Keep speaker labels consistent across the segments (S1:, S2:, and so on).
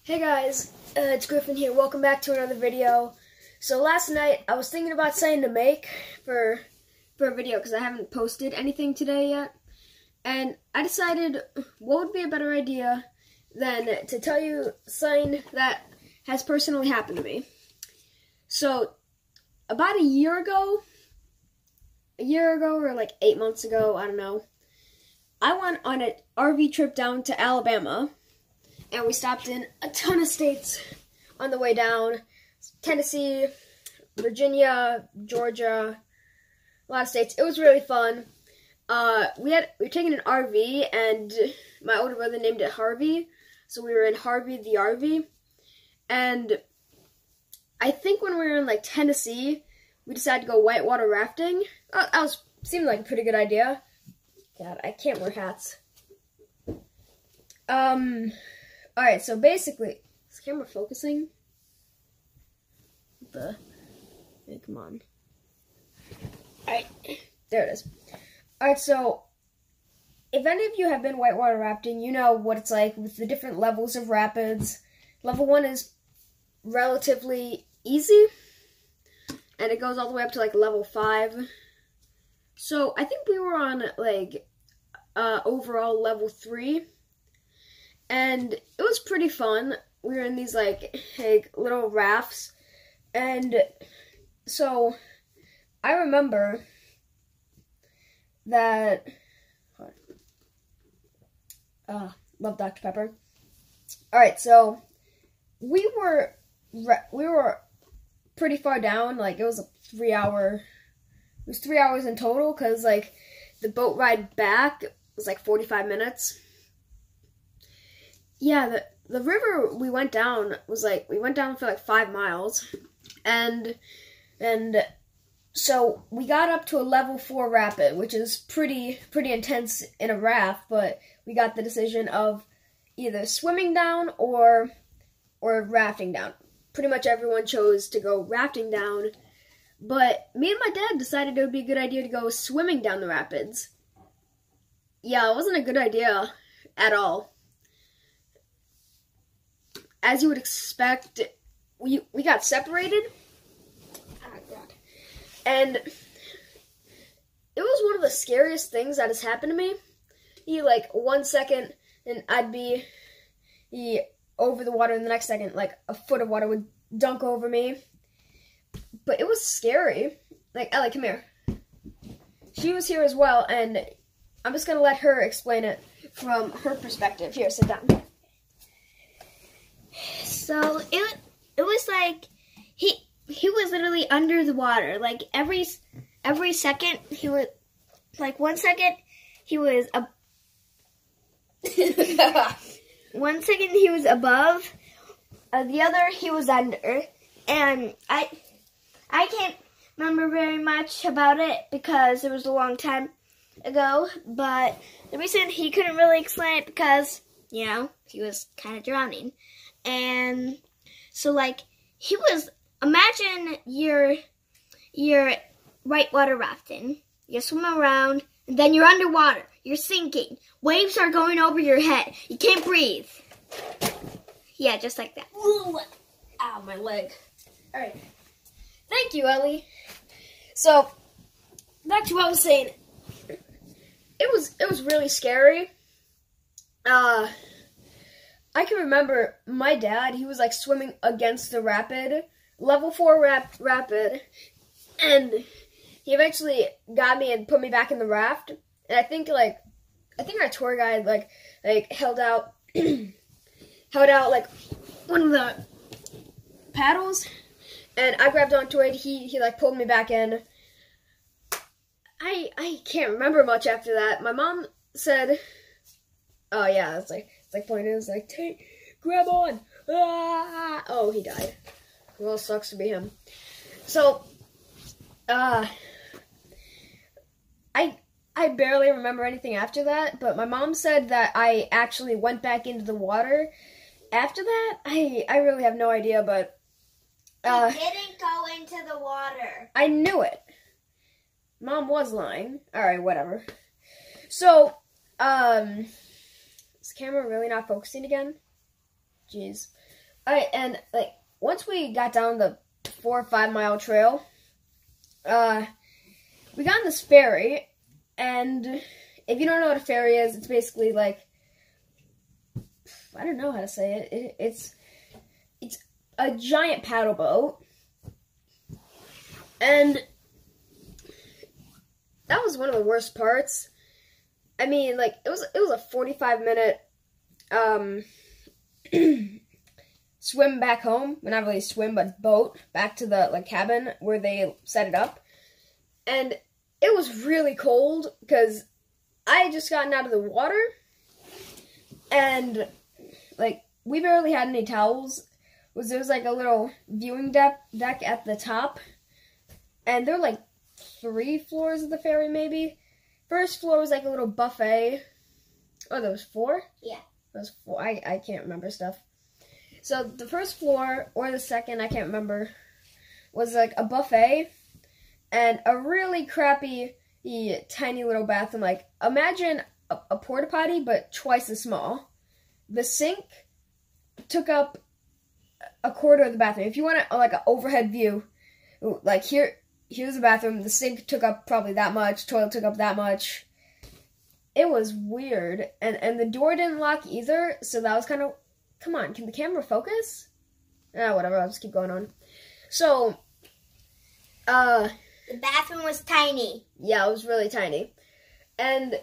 S1: Hey guys, it's Griffin here. Welcome back to another video. So last night I was thinking about something to make for a video because I haven't posted anything today yet. And I decided what would be a better idea than to tell you something that has personally happened to me. So about a year ago or like 8 months ago, I don't know, I went on an RV trip down to Alabama. And we stopped in a ton of states on the way down. Tennessee, Virginia, Georgia, a lot of states. It was really fun. We were taking an RV, and my older brother named it Harvey. So we were in Harvey the RV. And I think when we were in like Tennessee, we decided to go whitewater rafting. That seemed like a pretty good idea. God, I can't wear hats. Alright, so basically, is the camera focusing? Hey, come on. Alright, there it is. Alright, so, if any of you have been whitewater rafting, you know what it's like with the different levels of rapids. Level 1 is relatively easy, and it goes all the way up to like level 5. So, I think we were on like, overall level 3. And it was pretty fun. We were in these like little rafts. And so I remember that love Dr. Pepper. Alright, so we were pretty far down. Like it was 3 hours in total, because like the boat ride back was like 45 minutes. Yeah, the river we went down was like, we went down for like 5 miles, and so we got up to a level 4 rapid, which is pretty intense in a raft, but we got the decision of either swimming down or rafting down. Pretty much everyone chose to go rafting down, but me and my dad decided it would be a good idea to go swimming down the rapids. Yeah, it wasn't a good idea at all. As you would expect, we got separated. Oh, God. And it was one of the scariest things that has happened to me. Like 1 second, and I'd be over the water, and the next second, like a foot of water would dunk over me. But it was scary. Like, Ellie, come here. She was here as well, and I'm just going to let her explain it from her perspective. Here, sit down.
S2: So it was like he was literally under the water. Like every second he was, like 1 second he was 1 second he was above, the other he was under, and I can't remember very much about it because it was a long time ago. But the reason he couldn't really explain it because, you know, he was kind of drowning. And so, like, he was, imagine you're whitewater rafting. You're swimming around, and then you're underwater. You're sinking. Waves are going over your head. You can't breathe. Yeah, just like that.
S1: Ooh, ow, my leg. All right. Thank you, Ellie. So, back to what I was saying. It was really scary. I can remember my dad, he was like swimming against the rapid, level 4 rapid, and he eventually got me and put me back in the raft. And I think our tour guide like held out like one of the paddles, and I grabbed onto it. He like pulled me back in. I can't remember much after that. My mom said, oh yeah, it's like pointing, it was like, grab on. Ah! Oh, he died. Well, sucks to be him. So, I barely remember anything after that, but my mom said that I actually went back into the water after that. I really have no idea, but
S2: you didn't go into the water.
S1: I knew it. Mom was lying. Alright, whatever. So, is the camera really not focusing again? Jeez. Alright, and like once we got down the 4 or 5 mile trail, we got on this ferry, and if you don't know what a ferry is, it's basically like, I don't know how to say it. It's a giant paddle boat, and that was one of the worst parts. I mean, like it was a 45-minute swim back home. Well, not really swim, but boat back to the like cabin where they set it up. And it was really cold because I had just gotten out of the water, and like we barely had any towels. There was like a little viewing deck at the top, and there were like 3 floors of the ferry maybe. First floor was like a little buffet. Oh, there was 4?
S2: Yeah.
S1: There was 4. I can't remember stuff. So the first floor, or the second, I can't remember, was like a buffet and a really crappy, tiny little bathroom. Like, imagine a porta potty, but twice as small. The sink took up a quarter of the bathroom. If you want like an overhead view, like here's the bathroom. The sink took up probably that much. Toilet took up that much. It was weird, and the door didn't lock either. So that was kind of, come on, can the camera focus? Whatever. I'll just keep going on. So,
S2: the bathroom was tiny.
S1: Yeah, it was really tiny, and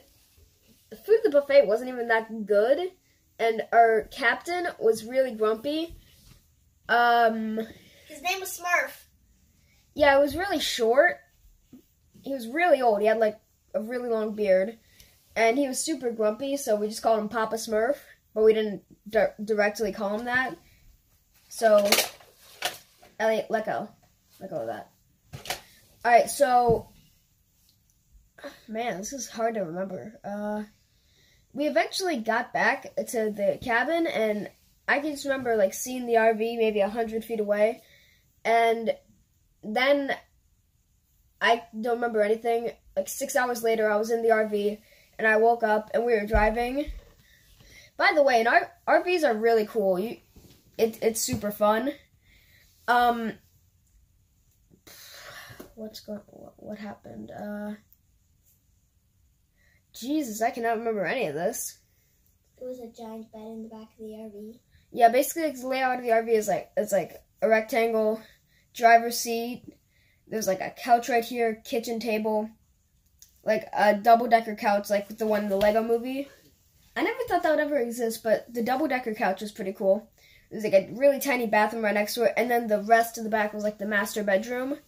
S1: the food at the buffet wasn't even that good. And our captain was really grumpy.
S2: His name was Smurf.
S1: Yeah, it was really short. He was really old. He had like a really long beard. And he was super grumpy, so we just called him Papa Smurf. But we didn't directly call him that. So, Elliot, let go. Let go of that. Alright, so, man, this is hard to remember. We eventually got back to the cabin, and I can just remember like seeing the RV maybe 100 feet away. And then I don't remember anything. Like 6 hours later, I was in the RV, and I woke up, and we were driving. By the way, and our RVs are really cool. It's super fun. What happened? Jesus, I cannot remember any of this.
S2: There was a giant bed in the back of the RV.
S1: Yeah, basically the layout of the RV is like, it's like a rectangle, driver's seat. There's like a couch right here, kitchen table, like a double-decker couch like the one in the Lego movie. I never thought that would ever exist, but the double-decker couch was pretty cool. There's like a really tiny bathroom right next to it, and then the rest of the back was like the master bedroom.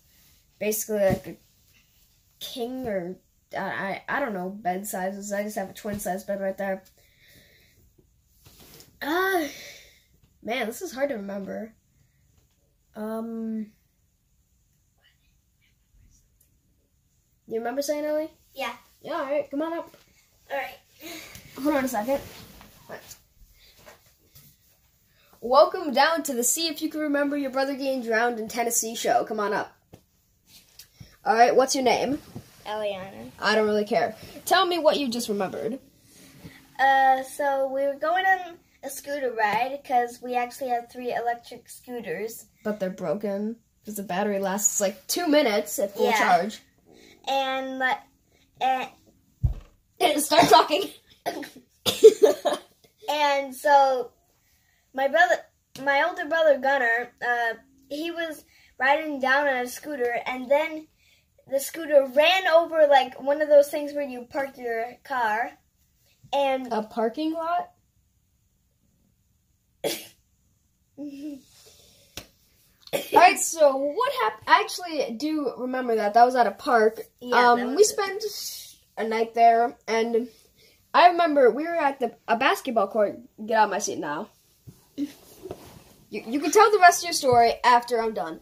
S1: Basically like a king or, I don't know bed sizes. I just have a twin-size bed right there. Man, this is hard to remember. You remember saying, Ellie?
S2: Yeah.
S1: Yeah, alright, come on up.
S2: Alright.
S1: Hold on a second. Right. Welcome down to the See If You Can Remember Your Brother Getting Drowned in Tennessee show. Come on up. Alright, what's your name?
S2: Eliana.
S1: I don't really care. Tell me what you just remembered.
S2: So we were going on a scooter ride because we actually have 3 electric scooters.
S1: But they're broken because the battery lasts like 2 minutes at full charge.
S2: And
S1: Start talking.
S2: And so my older brother Gunnar, he was riding down on a scooter, and then the scooter ran over like one of those things where you park your car, and
S1: a parking lot. Alright, so what happened? I actually do remember that. That was at a park.
S2: Yeah,
S1: we spent a night there, and I remember we were at a basketball court. Get out of my seat now. You can tell the rest of your story after I'm done.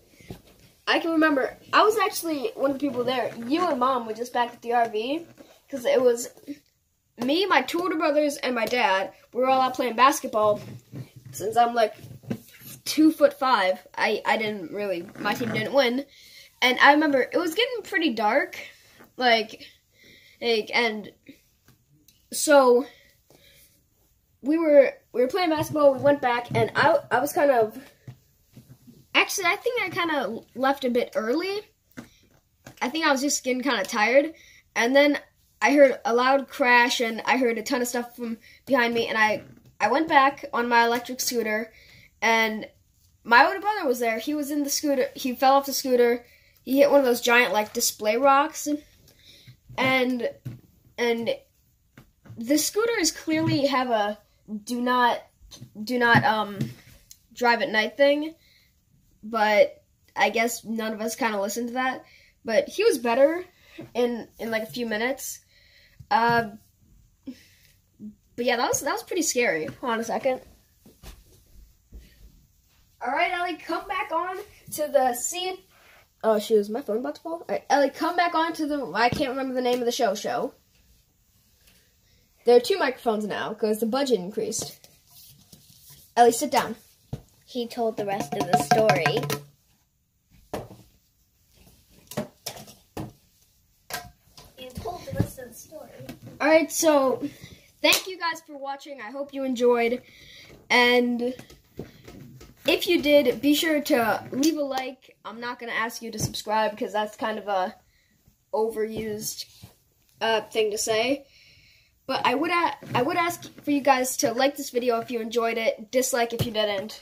S1: I can remember, I was actually one of the people there. You and Mom were just back at the RV, because it was me, my 2 older brothers, and my dad. We were all out playing basketball. Since I'm like 2'5", I didn't really, my team didn't win. And I remember it was getting pretty dark, and so we were we were playing basketball. We went back, and I was kind of. Actually, I think I kind of left a bit early. I think I was just getting kind of tired, and then I heard a loud crash, and I heard a ton of stuff from behind me, and I went back on my electric scooter, and my older brother was there. He was in the scooter. He fell off the scooter. He hit one of those giant, like, display rocks, and the scooters clearly have a do not drive at night thing, but I guess none of us kind of listened to that. But he was better in like a few minutes. But yeah, that was pretty scary. Hold on a second. All right, Ellie, come back on to the scene. Oh, shoot, is my phone about to fall? All right, Ellie, come back on to the, I can't remember the name of the show. There are 2 microphones now because the budget increased. Ellie, sit down.
S2: He told the rest of the story. You told the rest of the story.
S1: All right, so thank you guys for watching. I hope you enjoyed. And if you did, be sure to leave a like. I'm not going to ask you to subscribe because that's kind of a overused thing to say. But I would ask for you guys to like this video if you enjoyed it, dislike if you didn't.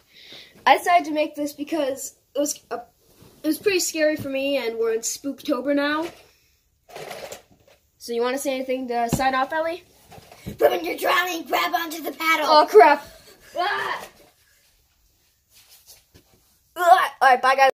S1: I decided to make this because it was pretty scary for me, and we're in Spooktober now. So you want to say anything to sign off, Ellie?
S2: When you're drowning, grab onto the paddle.
S1: Oh crap! Ah! All right, bye guys.